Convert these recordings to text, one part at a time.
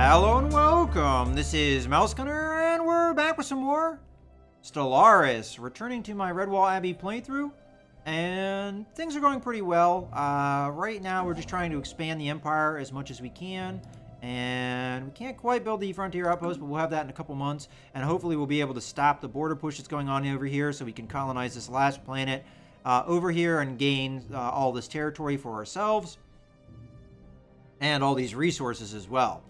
Hello and welcome. This is Mouse Gunner, and we're back with some more Stellaris, returning to my Redwall Abbey playthrough, and things are going pretty well. Right now, we're just trying to expand the Empire as much as we can, and we can't quite build the frontier outpost, but we'll have that in a couple months, and hopefully we'll be able to stop the border push that's going on over here so we can colonize this last planet over here and gain all this territory for ourselves, and all these resources as well.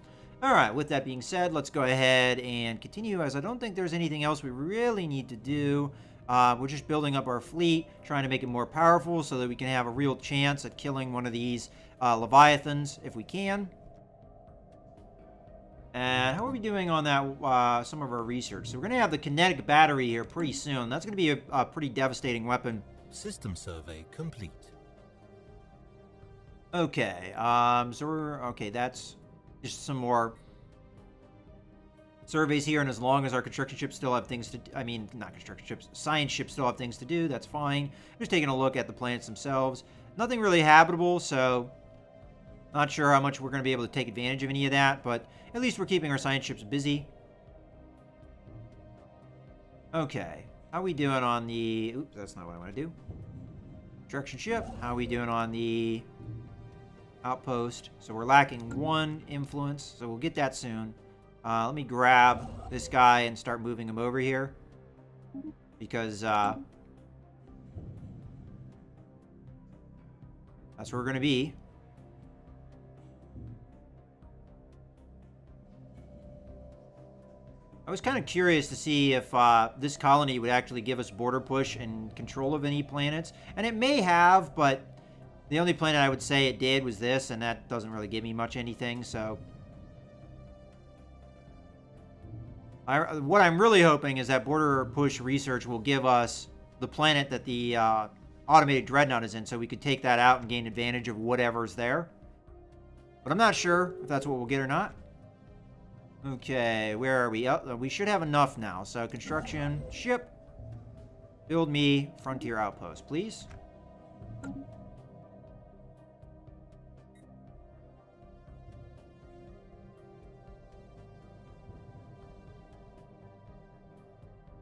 Alright, with that being said, let's go ahead and continue, as I don't think there's anything else we really need to do. We're just building up our fleet, trying to make it more powerful so that we can have a real chance at killing one of these Leviathans if we can. And how are we doing on that, some of our research? So we're going to have the kinetic battery here pretty soon. That's going to be a pretty devastating weapon. System survey complete. Okay, okay, that's just some more surveys here, and as long as our construction ships still have things to, not construction ships, science ships still have things to do, that's fine. Just taking a look at the planets themselves. Nothing really habitable, so not sure how much we're going to be able to take advantage of any of that, but at least we're keeping our science ships busy. Okay, how are we doing on the, oops, that's not what I want to do. Construction ship, how are we doing on the outpost? So we're lacking one influence, so we'll get that soon. Let me grab this guy and start moving him over here, because that's where we're going to be. I was kind of curious to see if this colony would actually give us border push and control of any planets, and it may have, but the only planet I would say it did was this, and that doesn't really give me much anything, so what I'm really hoping is that border push research will give us the planet that the automated dreadnought is in, so we could take that out and gain advantage of whatever's there. But I'm not sure if that's what we'll get or not. Okay, where are we? Oh, we should have enough now. So construction, ship, build me frontier outpost, please.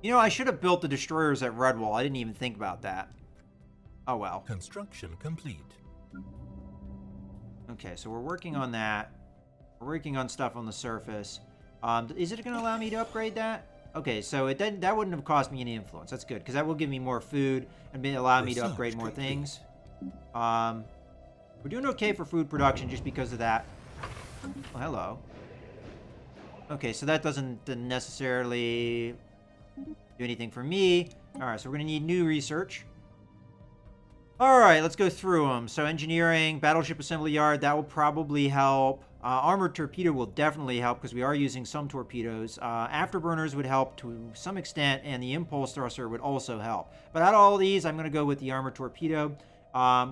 You know, I should have built the destroyers at Redwall. I didn't even think about that. Oh well. Construction complete. Okay, so we're working on that. We're working on stuff on the surface. Is it going to allow me to upgrade that? Okay, so that wouldn't have cost me any influence. That's good, because that will give me more food and allow me to upgrade more things. We're doing okay for food production just because of that. Oh, hello. Okay, so that doesn't necessarily do anything for me. Alright, so we're going to need new research. Alright, let's go through them. So engineering, battleship assembly yard, that will probably help. Armored torpedo will definitely help because we are using some torpedoes. Afterburners would help to some extent, and the impulse thruster would also help. But out of all these, I'm going to go with the armored torpedo.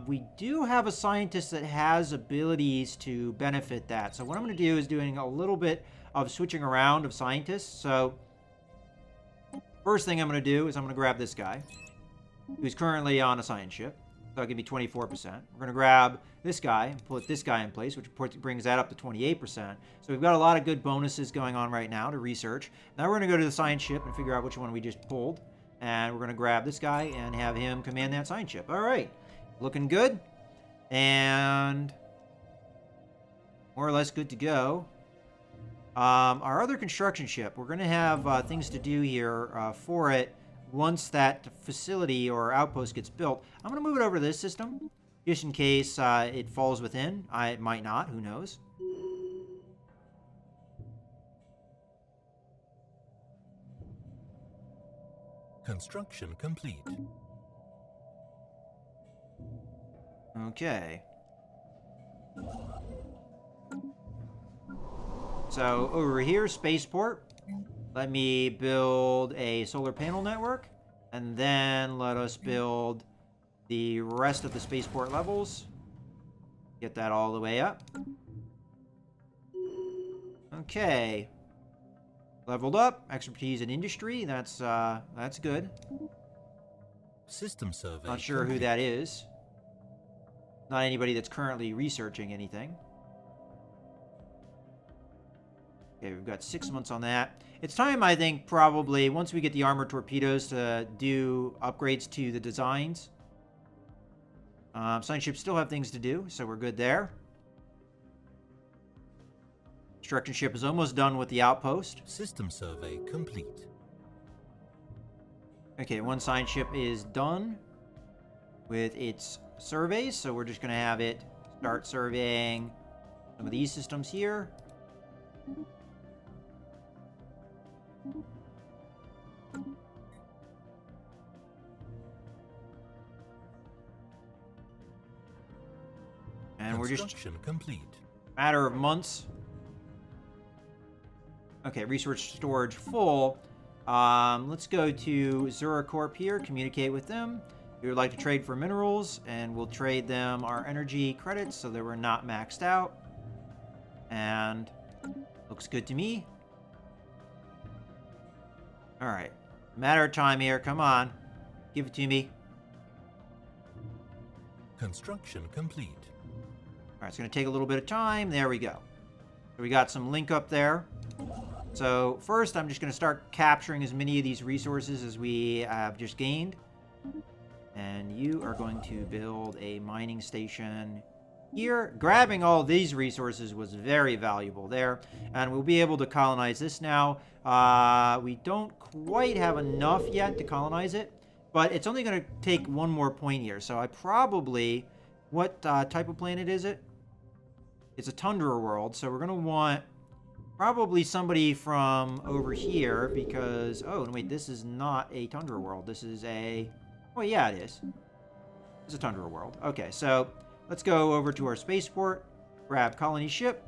We do have a scientist that has abilities to benefit that. So what I'm going to do is doing a little bit of switching around of scientists. So first thing I'm going to do is I'm going to grab this guy, who's currently on a science ship. So that'll give me 24%. We're going to grab this guy and put this guy in place, which brings that up to 28%. So we've got a lot of good bonuses going on right now to research. Now we're going to go to the science ship and figure out which one we just pulled. And we're going to grab this guy and have him command that science ship. All right. Looking good. And more or less good to go. Our other construction ship, we're going to have things to do here for it. Once that facility or outpost gets built, I'm going to move it over to this system, just in case it falls within. It might not, who knows. Construction complete. Okay. So over here, spaceport. Let me build a solar panel network, and then let us build the rest of the spaceport levels. Get that all the way up. Okay. Leveled up. Expertise in industry. That's good. System survey. Not sure who that is. Not anybody that's currently researching anything. Okay, we've got 6 months on that. It's time, I think, probably, once we get the armored torpedoes, to do upgrades to the designs. Science ships still have things to do, so we're good there. Construction ship is almost done with the outpost. System survey complete. Okay, one science ship is done with its surveys, so we're just going to have it start surveying some of these systems here. And we're just Construction complete. matter of months. Okay, resource storage full. Let's go to Zuracorp here, communicate with them. We would like to trade for minerals, and we'll trade them our energy credits so that we're not maxed out. And looks good to me. Alright. Matter of time here. Come on. Give it to me. Construction complete. Alright, it's going to take a little bit of time. There we go. So we got some link up there. So first, I'm just going to start capturing as many of these resources as we have just gained. And you are going to build a mining station here. Grabbing all these resources was very valuable there. And we'll be able to colonize this now. We don't quite have enough yet to colonize it. But it's only going to take one more point here. So I probably... What type of planet is it? It's a tundra world. So we're going to want probably somebody from over here. Because... Oh, wait. This is not a tundra world. This is a... Oh, yeah, it is. It's a tundra world. Okay, so let's go over to our spaceport, grab colony ship,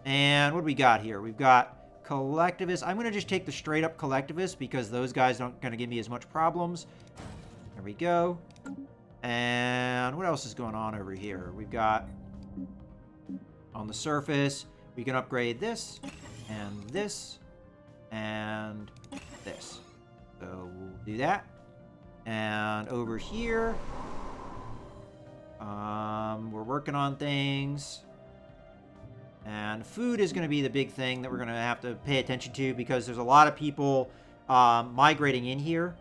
and what do we got here? We've got collectivists. I'm going to just take the straight-up collectivists because those guys aren't going to give me as much problems. There we go. And what else is going on over here? We've got on the surface, we can upgrade this, and this, and this. So we'll do that. And over here, we're working on things. And food is going to be the big thing that we're going to have to pay attention to because there's a lot of people migrating in here.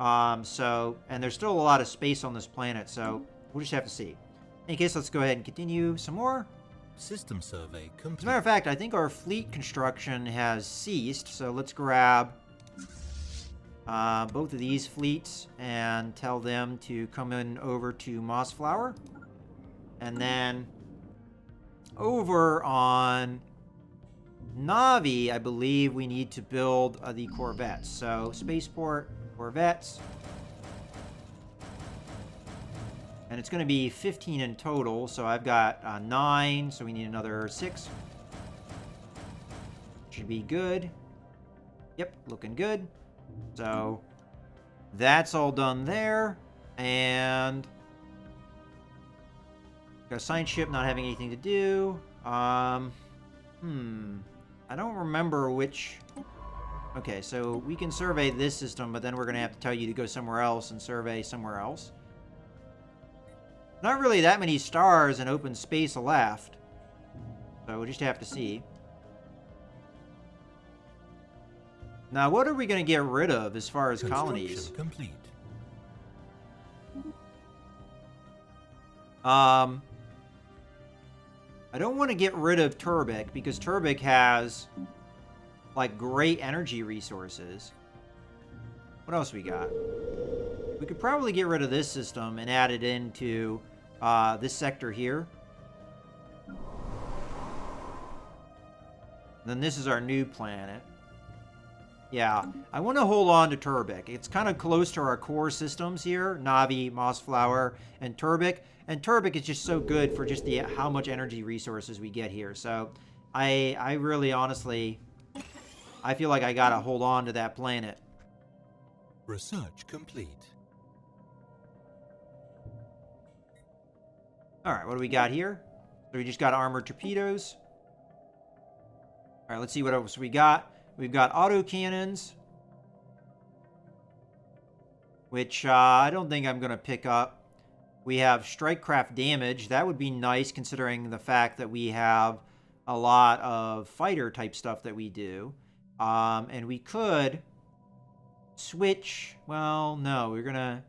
And there's still a lot of space on this planet, so we'll just have to see. In any case, let's go ahead and continue some more. System survey complete. As a matter of fact, I think our fleet construction has ceased, so let's grab both of these fleets and tell them to come in over to Mossflower. And then over on Navi, I believe we need to build the Corvettes. So Spaceport, Corvettes. And it's going to be 15 in total. So I've got 9, so we need another 6. Should be good. Yep, looking good. So that's all done there. And got a science ship not having anything to do. I don't remember which. Okay, so we can survey this system, but then we're going to have to tell you to go somewhere else and survey somewhere else. Not really that many stars in open space left. So we'll just have to see. Now, what are we going to get rid of as far as colonies? Complete. I don't want to get rid of Turbic because Turbic has like great energy resources. What else we got? We could probably get rid of this system and add it into this sector here. Then this is our new planet. Yeah, I want to hold on to Turbic. It's kind of close to our core systems here. Navi, Mossflower, and Turbic. And Turbic is just so good for just how much energy resources we get here. So I really honestly, I feel like I got to hold on to that planet. Research complete. All right, what do we got here? So we just got armored torpedoes. All right, let's see what else we got. We've got autocannons, which I don't think I'm going to pick up. We have strike craft damage. That would be nice considering the fact that we have a lot of fighter type stuff that we do. And we could switch. Well, no, we're gonna.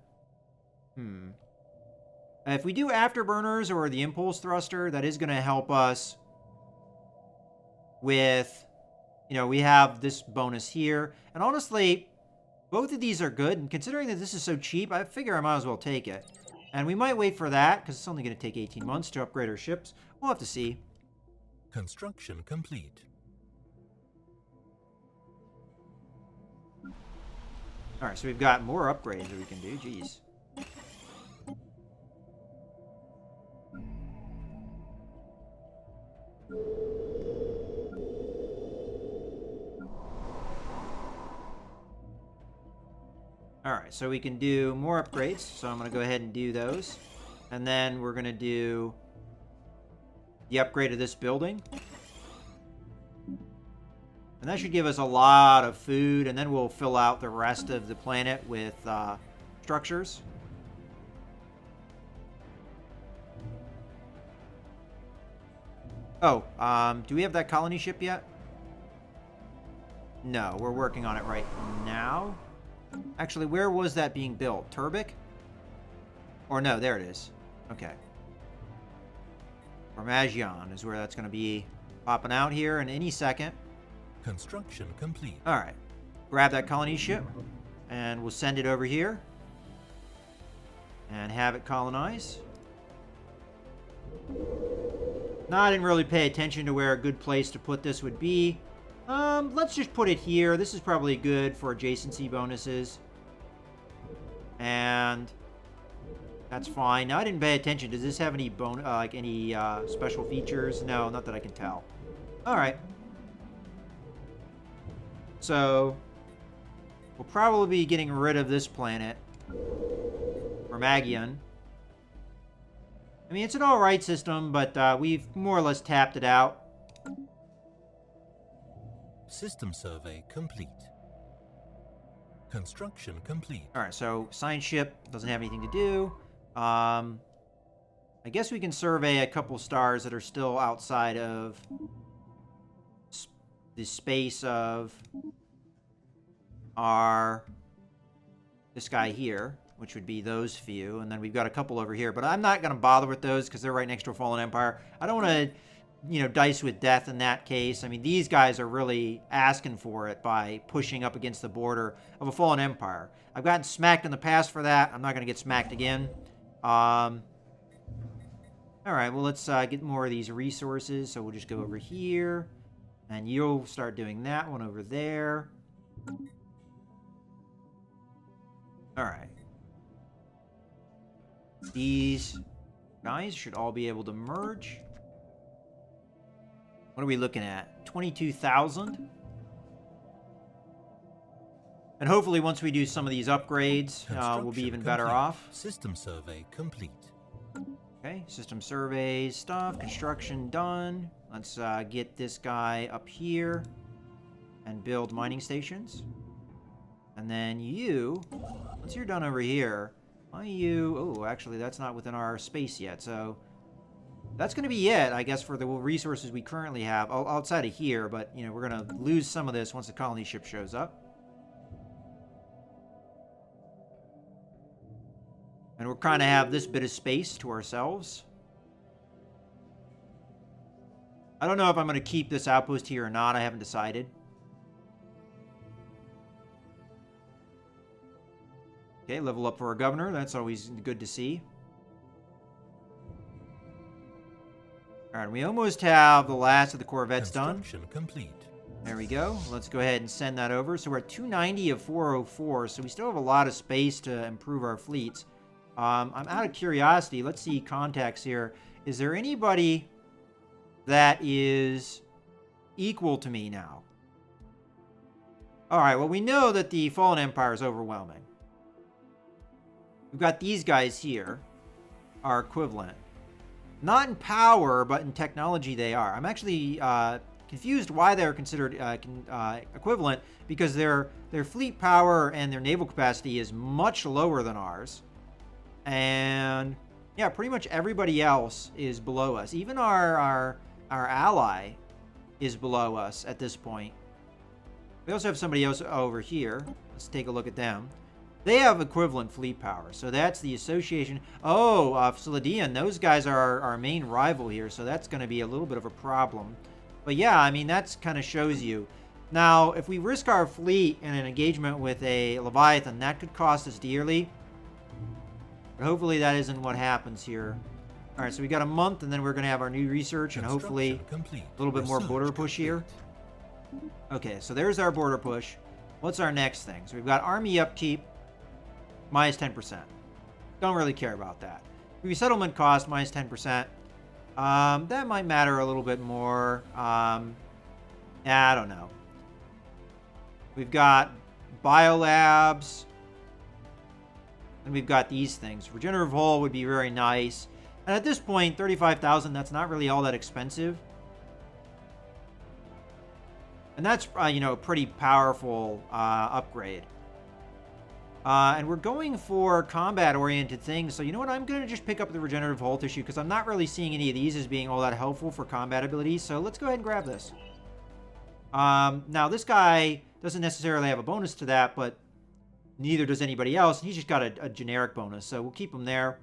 If we do afterburners or the impulse thruster, that is gonna help us with, we have this bonus here. And honestly, both of these are good. And considering that this is so cheap, I figure I might as well take it. And we might wait for that, because it's only going to take 18 months to upgrade our ships. We'll have to see. Construction complete. Alright, so we've got more upgrades that we can do. Jeez. Alright, so we can do more upgrades. So I'm going to go ahead and do those. And then we're going to do the upgrade of this building. And that should give us a lot of food. And then we'll fill out the rest of the planet with structures. Oh, do we have that colony ship yet? No, we're working on it right now. Actually, where was that being built? Turbic? Or no, there it is. Okay. Formagion is where that's going to be popping out here in any second. Construction complete. Alright. Grab that colony ship. And we'll send it over here. And have it colonize. Now, I didn't really pay attention to where a good place to put this would be. Let's just put it here. This is probably good for adjacency bonuses. And that's fine. Now, I didn't pay attention. Does this have any special features? No, not that I can tell. All right. So we'll probably be getting rid of this planet, Formagion. I mean, it's an all-right system, but we've more or less tapped it out. System survey complete. Construction complete. All right, so science ship doesn't have anything to do. I guess we can survey a couple stars that are still outside of the space of this guy here, which would be those few. And then we've got a couple over here, but I'm not going to bother with those because they're right next to a fallen empire. I don't want to dice with death in that case. I mean, these guys are really asking for it by pushing up against the border of a fallen empire. I've gotten smacked in the past for that. I'm not going to get smacked again. All right, well, let's get more of these resources. So we'll just go over here, and you'll start doing that one over there. All right. These guys should all be able to merge. What are we looking at? 22,000? And hopefully once we do some of these upgrades, we'll be even better off. System survey complete. Okay, system surveys stuff. Construction done. Let's get this guy up here and build mining stations. And then you, once you're done over here, oh, actually that's not within our space yet, so that's going to be it, I guess, for the resources we currently have outside of here. But, we're going to lose some of this once the colony ship shows up. And we'll kind of have this bit of space to ourselves. I don't know if I'm going to keep this outpost here or not. I haven't decided. Okay, level up for our governor. That's always good to see. All right, we almost have the last of the Corvettes done. Construction complete. There we go. Let's go ahead and send that over. So we're at 290 of 404, so we still have a lot of space to improve our fleets. I'm out of curiosity. Let's see contacts here. Is there anybody that is equal to me now? All right, well, we know that the Fallen Empire is overwhelming. We've got these guys here, our equivalent. Not in power, but in technology they are. I'm actually confused why they're considered equivalent, because their fleet power and their naval capacity is much lower than ours. And yeah, pretty much everybody else is below us. Even our ally is below us at this point. We also have somebody else over here. Let's take a look at them. They have equivalent fleet power, so that's the association. Oh, Sladian, those guys are our main rival here, so that's going to be a little bit of a problem. But yeah, I mean, that kind of shows you. Now, if we risk our fleet in an engagement with a Leviathan, that could cost us dearly. But hopefully that isn't what happens here. All right, so we got a month, and then we're going to have our new research, and hopefully a little bit more border push here. Okay, so there's our border push. What's our next thing? So we've got army upkeep, minus 10%. Don't really care about that. Resettlement cost, minus 10%. That might matter a little bit more. I don't know. We've got biolabs. And we've got these things. Regenerative hull would be very nice. And at this point, 35,000, that's not really all that expensive. And that's, you know, a pretty powerful upgrade. And we're going for combat-oriented things. So, you know what? I'm going to just pick up the regenerative hull tissue because I'm not really seeing any of these as being all that helpful for combat abilities. So let's go ahead and grab this. Now, this guy doesn't necessarily have a bonus to that, but neither does anybody else. He's just got a generic bonus, so we'll keep him there.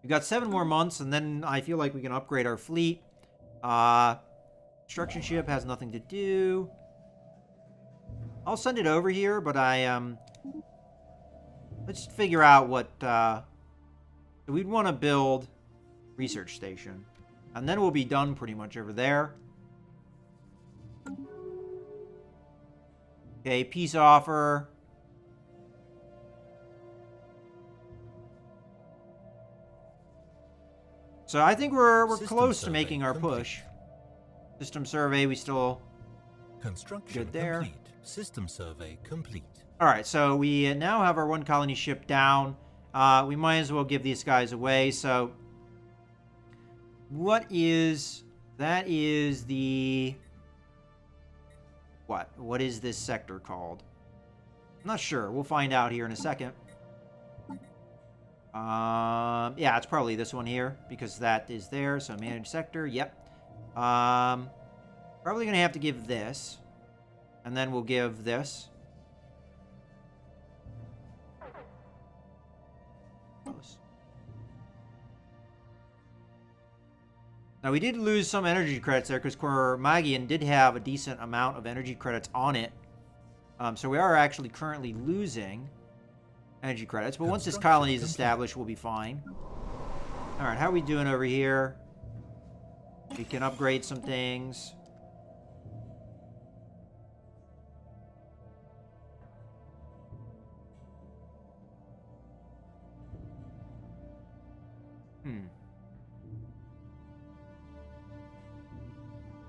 We've got 7 more months, and then I feel like we can upgrade our fleet. Construction ship has nothing to do. I'll send it over here, but let's figure out what we'd want to build. Research station, and then we'll be done pretty much over there. Okay, peace offer. So I think we're close to making our push. System survey, we still Construction good there. complete. System survey complete. All right, so we now have our 1 colony ship down. We might as well give these guys away. So what is that? Is the what is this sector called? I'm not sure. We'll find out here in a second. Yeah, it's probably this one here because that is there. So manage sector. Yep. Probably gonna have to give this, and then we'll give this. Now, we did lose some energy credits there because Cormagian did have a decent amount of energy credits on it. So we are actually currently losing energy credits. But once this colony is established, we'll be fine. All right, how are we doing over here? We can upgrade some things.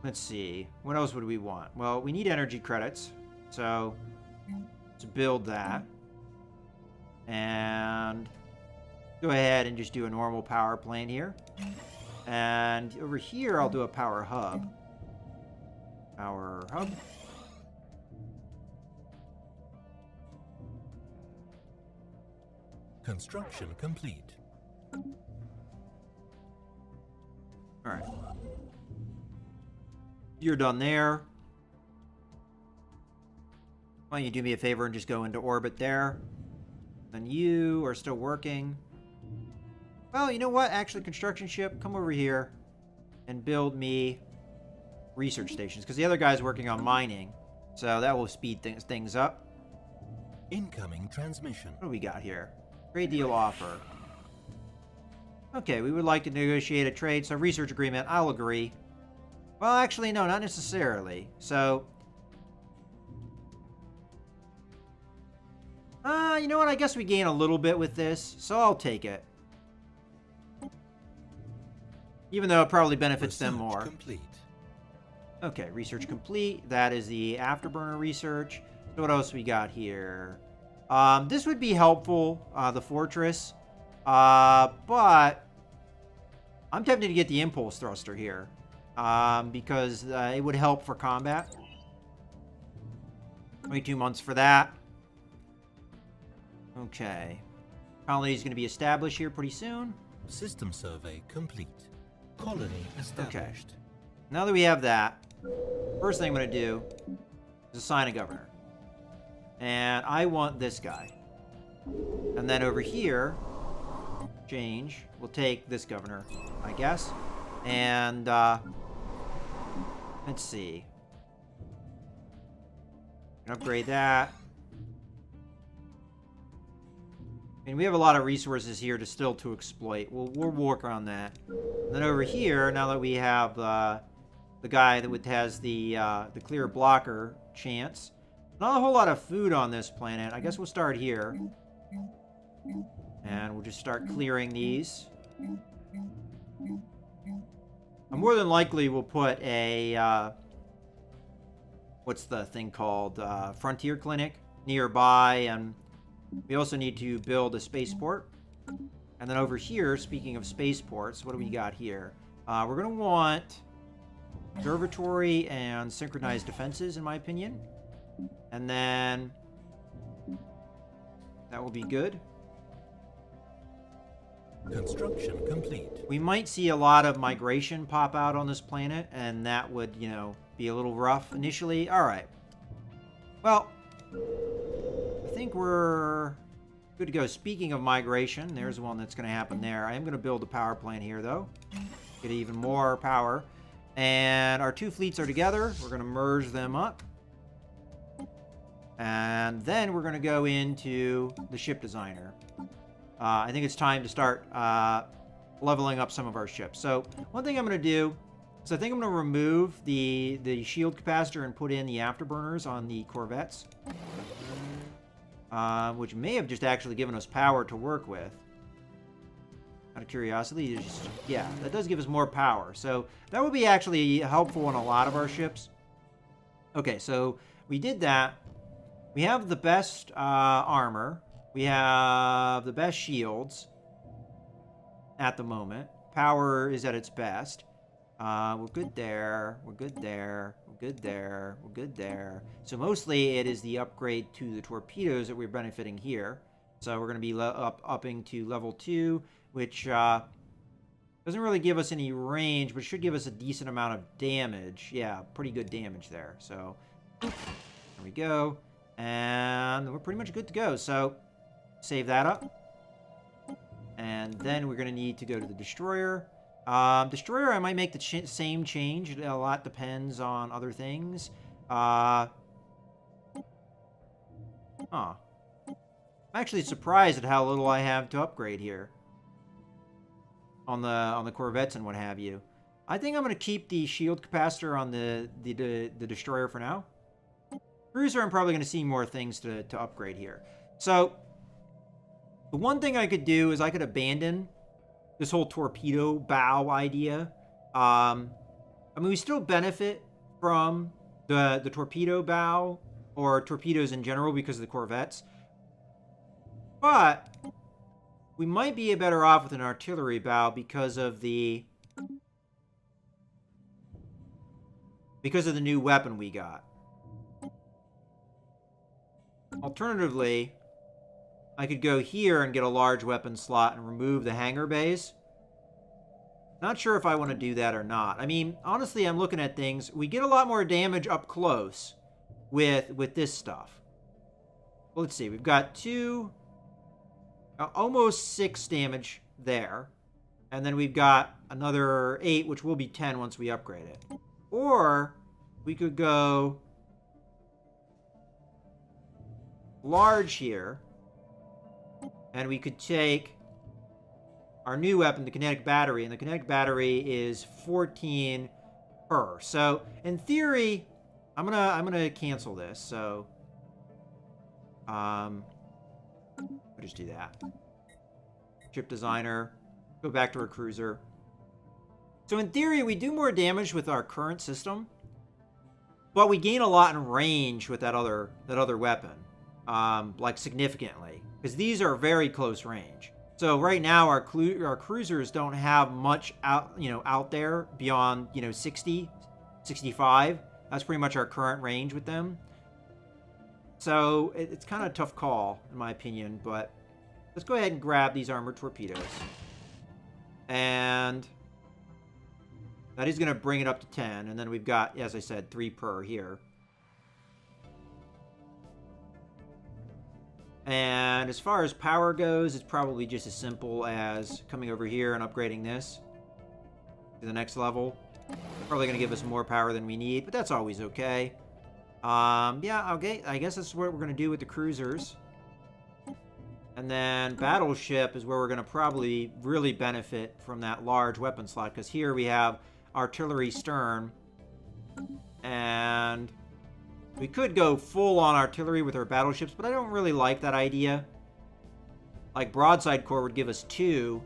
Let's see. What else would we want? Well, we need energy credits. So, let's build that. And go ahead and just do a normal power plant here. And over here, I'll do a power hub. Power hub. Construction complete. All right. You're done there. Why don't you do me a favor and just go into orbit there? Then you are still working. Well, you know what? Actually, construction ship, come over here and build me research stations because the other guy's working on mining. So that will speed things up. Incoming transmission. What do we got here? Trade deal offer. Okay, we would like to negotiate a trade. So research agreement, I'll agree. Well, actually, no, not necessarily. So, you know what? I guess we gain a little bit with this, so I'll take it. Even though it probably benefits them more. Complete. Okay, research complete. That is the afterburner research. So what else we got here? This would be helpful, the fortress. But I'm tempted to get the impulse thruster here. Because it would help for combat. 22 months for that. Okay. Colony is going to be established here pretty soon. System survey complete. Colony established. Now that we have that, first thing I'm going to do is assign a governor. And I want this guy. And then over here, change. We'll take this governor, I guess. And, let's see. Upgrade that. And we have a lot of resources here to exploit. We'll work on that. And then over here, now that we have the guy that has the clear blocker chance, not a whole lot of food on this planet. I guess we'll start here, and we'll just start clearing these. And more than likely, we'll put a what's the thing called? Frontier clinic nearby, and we also need to build a spaceport. And then over here, speaking of spaceports, what do we got here? We're going to want observatory and synchronized defenses, in my opinion. And then that will be good. Construction complete. We might see a lot of migration pop out on this planet, and that would, you know, be a little rough initially. All right. Well, I think we're good to go. Speaking of migration, there's one that's going to happen there. I am going to build a power plant here, though. Get even more power. And our two fleets are together. We're going to merge them up. And then we're going to go into the ship designer. I think it's time to start leveling up some of our ships. So one thing I'm going to do is I think I'm going to remove the shield capacitor and put in the afterburners on the corvettes. Which may have just actually given us power to work with. Out of curiosity, yeah, that does give us more power. So that would be actually helpful on a lot of our ships. Okay, so we did that. We have the best armor. We have the best shields at the moment. Power is at its best. We're good there. We're good there. We're good there. We're good there. So mostly it is the upgrade to the torpedoes that we're benefiting here. So we're going to be upping to level 2, which doesn't really give us any range, but should give us a decent amount of damage. Yeah, pretty good damage there. So there we go. And we're pretty much good to go. So save that up. And then we're going to need to go to the destroyer. Destroyer, I might make the same change. A lot depends on other things. I'm actually surprised at how little I have to upgrade here. On the corvettes and what have you. I think I'm going to keep the shield capacitor on the destroyer for now. Cruiser, I'm probably going to see more things to upgrade here. So, the one thing I could do is I could abandon this whole torpedo bow idea. I mean, we still benefit from the torpedo bow or torpedoes in general because of the corvettes. But we might be better off with an artillery bow because of the new weapon we got. Alternatively, I could go here and get a large weapon slot and remove the hangar bays. Not sure if I want to do that or not. I mean, honestly, I'm looking at things. We get a lot more damage up close with this stuff. Well, let's see. We've got almost 6 damage there. And then we've got another 8, which will be 10 once we upgrade it. Or we could go large here. And we could take our new weapon, the kinetic battery. And the kinetic battery is 14 per. So, in theory, I'm gonna cancel this. So, I'll just do that. Ship designer. Go back to our cruiser. So in theory, we do more damage with our current system, but we gain a lot in range with that other weapon, like significantly, because these are very close range. So right now, our cruisers don't have much out there beyond 60, 65. That's pretty much our current range with them. So it's kind of a tough call, in my opinion, but let's go ahead and grab these armored torpedoes. And That is going to bring it up to 10. And then we've got, as I said, 3 per here. And as far as power goes, it's probably just as simple as coming over here and upgrading this to the next level. Probably going to give us more power than we need, but that's always okay. Yeah, okay. I guess that's what we're going to do with the cruisers. And then battleship is where we're going to probably really benefit from that large weapon slot, because here we have artillery stern, and we could go full on artillery with our battleships, but I don't really like that idea. Like broadside core would give us 2,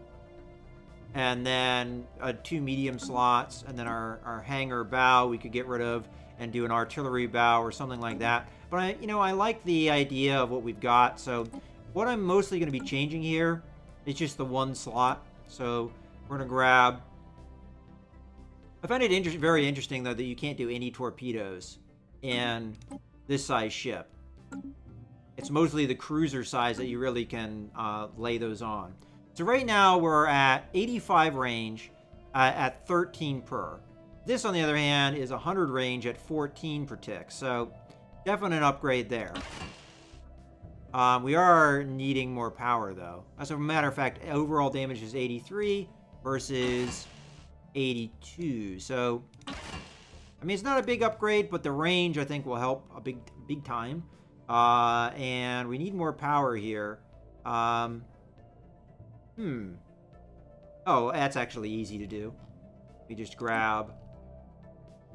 and then 2 medium slots, and then our hangar bow we could get rid of and do an artillery bow or something like that. But I like the idea of what we've got. So what I'm mostly going to be changing here is just the 1 slot. So we're going to grab. I find it very interesting though that you can't do any torpedoes in this size ship. It's mostly the cruiser size that you really can lay those on. So right now we're at 85 range at 13 per. This, on the other hand, is 100 range at 14 per tick. So definite upgrade there. We are needing more power, though. As a matter of fact, overall damage is 83 versus 82. So, I mean, it's not a big upgrade, but the range, I think, will help a big time. And we need more power here. Oh, that's actually easy to do. We just grab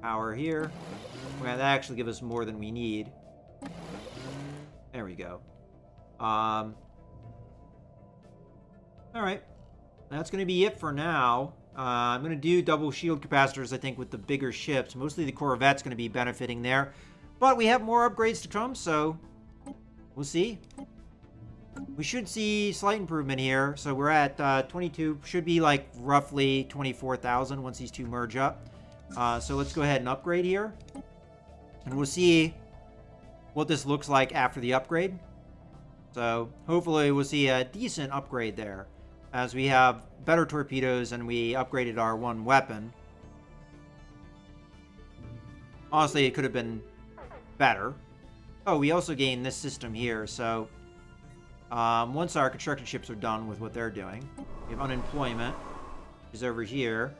power here. Well, that actually gives us more than we need. There we go. All right. That's going to be it for now. I'm going to do double shield capacitors, I think, with the bigger ships. Mostly the Corvette's going to be benefiting there. But we have more upgrades to come, so we'll see. We should see slight improvement here. So we're at 22. Should be like roughly 24,000 once these two merge up. So let's go ahead and upgrade here. And we'll see what this looks like after the upgrade. So hopefully we'll see a decent upgrade there, as we have better torpedoes and we upgraded our 1 weapon. Honestly, it could have been better. Oh, we also gained this system here. So once our construction ships are done with what they're doing, we have unemployment, which is over here.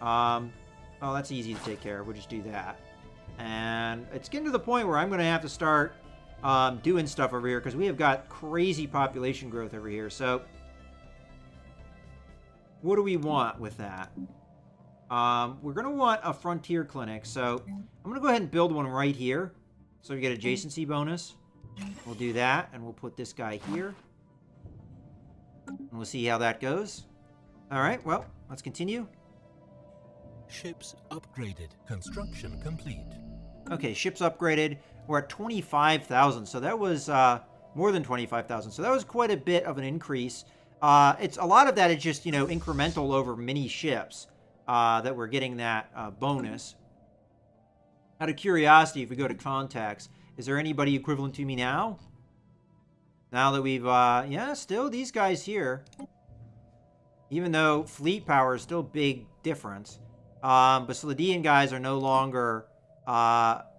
Oh, that's easy to take care of. We'll just do that. And it's getting to the point where I'm going to have to start doing stuff over here, because we have got crazy population growth over here. So what do we want with that? We're going to want a frontier clinic. So I'm going to go ahead and build one right here, so we get adjacency bonus. We'll do that, and we'll put this guy here. And we'll see how that goes. All right, well, let's continue. Ships upgraded. Construction complete. Okay, ships upgraded. We're at 25,000, so that was more than 25,000. So that was quite a bit of an increase. It's a lot of that is just, incremental over many ships that we're getting that bonus. Out of curiosity, if we go to contacts, is there anybody equivalent to me now? Now that we've, yeah, still these guys here. Even though fleet power is still a big difference. But Sladian guys are no longer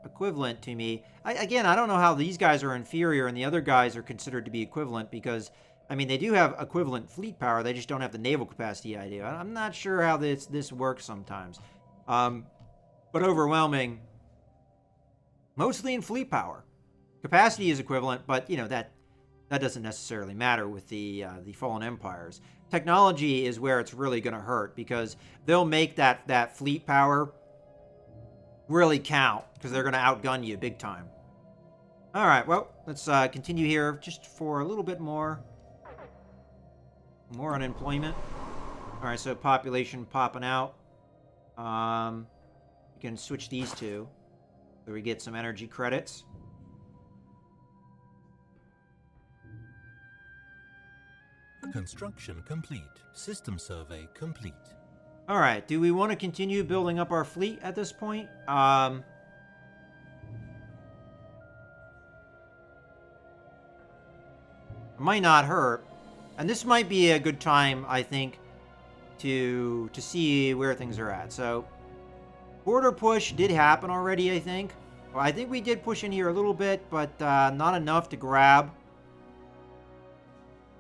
equivalent to me. Again, I don't know how these guys are inferior and the other guys are considered to be equivalent, because, I mean, they do have equivalent fleet power. They just don't have the naval capacity I do. I'm not sure how this works sometimes. But overwhelming, mostly in fleet power. Capacity is equivalent, but, that doesn't necessarily matter with the Fallen Empires. Technology is where it's really going to hurt, because they'll make that fleet power really count, because they're going to outgun you big time. All right, well, let's continue here just for a little bit more unemployment. All right, so population popping out. You can switch these two, so we get some energy credits. Construction complete. System survey complete. All right, do we want to continue building up our fleet at this point? It might not hurt. And this might be a good time, I think, to see where things are at. So Border push did happen already, I think. Well, I think we did push in here a little bit, but not enough to grab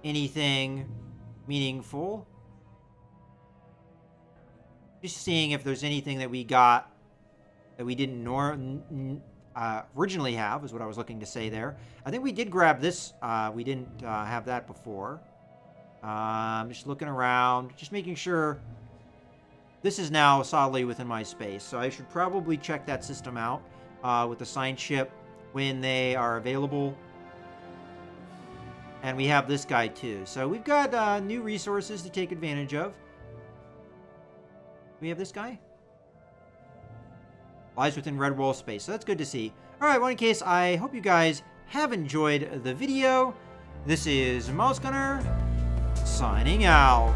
anything meaningful. Just seeing if there's anything that we got that we didn't originally have, is what I was looking to say there. I think we did grab this. We didn't have that before. Just looking around, just making sure this is now solidly within my space. So I should probably check that system out with the sign ship when they are available. And we have this guy too. So we've got new resources to take advantage of. We have this guy. Lies within Redwall space. So that's good to see. Alright, well, in case, I hope you guys have enjoyed the video. This is Mouse Gunner, signing out.